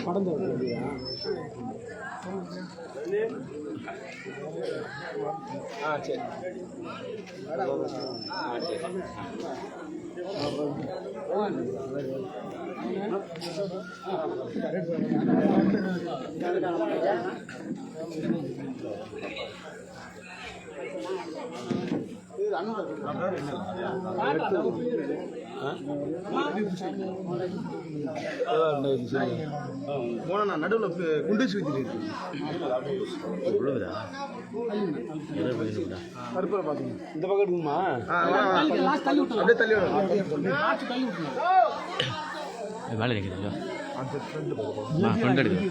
கடந்த சரி நடுவில் குண்டு சுத்தி கருப்பரை பார்த்தீங்க இந்த பக்கம் இருக்குமா அப்படியே தள்ளி வேலை நிற்கிறீங்களா ஃப்ரெண்ட் எடுக்குது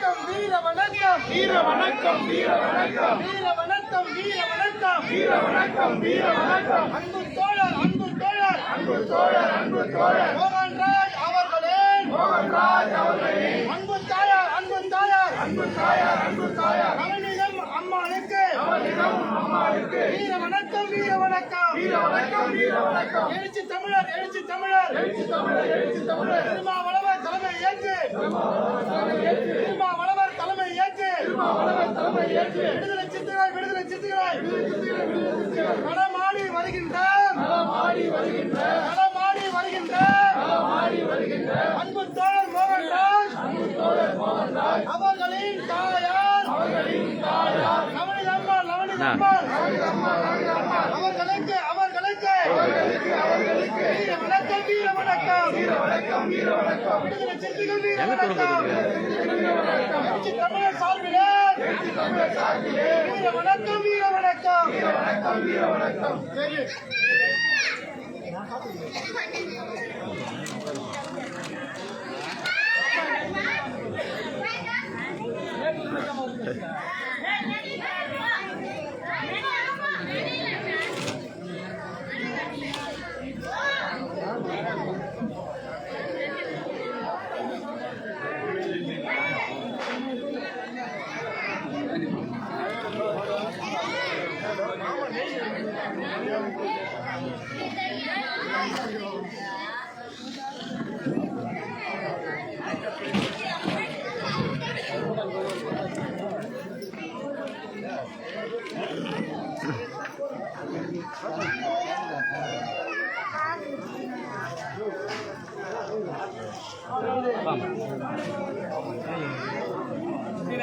வணக்கம் வீர வணக்கம் வீர வணக்கம் வீர வணக்கம் வீர வணக்கம் வீர வணக்கம் வீர வணக்கம் வீர வணக்கம் அன்பு தோழர் அன்பு தோழர் அன்பு தோழர் அன்பு தோழர் மோகன்ராஜ் அவர்களே மோகன்ராஜ் அவர்களே அன்பு தாயார் அன்பு தாயார் அன்பு தாயார் அன்பு தாயார் நவநீதம் அம்மாளுக்கு நவநீதம் அம்மாளுக்கு வீர வணக்கம் வீர வணக்கம் வீர வணக்கம் வீர வணக்கம் எழுச்சி தமிழர் எழுச்சி தமிழர் எழுச்சி தமிழர் எழுச்சி தமிழர் திருமாவளவர் தலைமை ஏற்று திருமாவளவர் தலைமை ஏற்று விடுதலை சித்துகிறாய் விடுதலை சித்துகிறாய் களமாடி வருகின்ற அன்பு தோழர் மோகன்ராஜ் அவர்களின் தாயார் நவநீதம்மாள் அவர்களுக்கு வீர வணக்கம் வீர வணக்கம் வீர வணக்கம் வீர வணக்கம் விடுதலை சித்துகள் வீர வணக்கம் தமிழர் சார்பிலே வீர வணக்கம் வீர வணக்கம் வீர வணக்கம் வீர வணக்கம்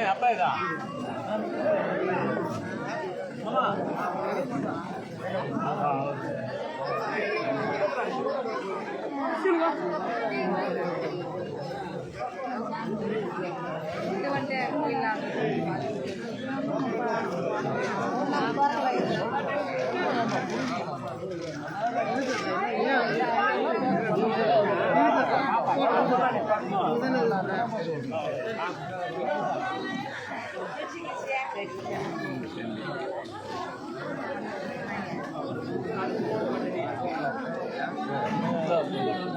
அப்பா இதா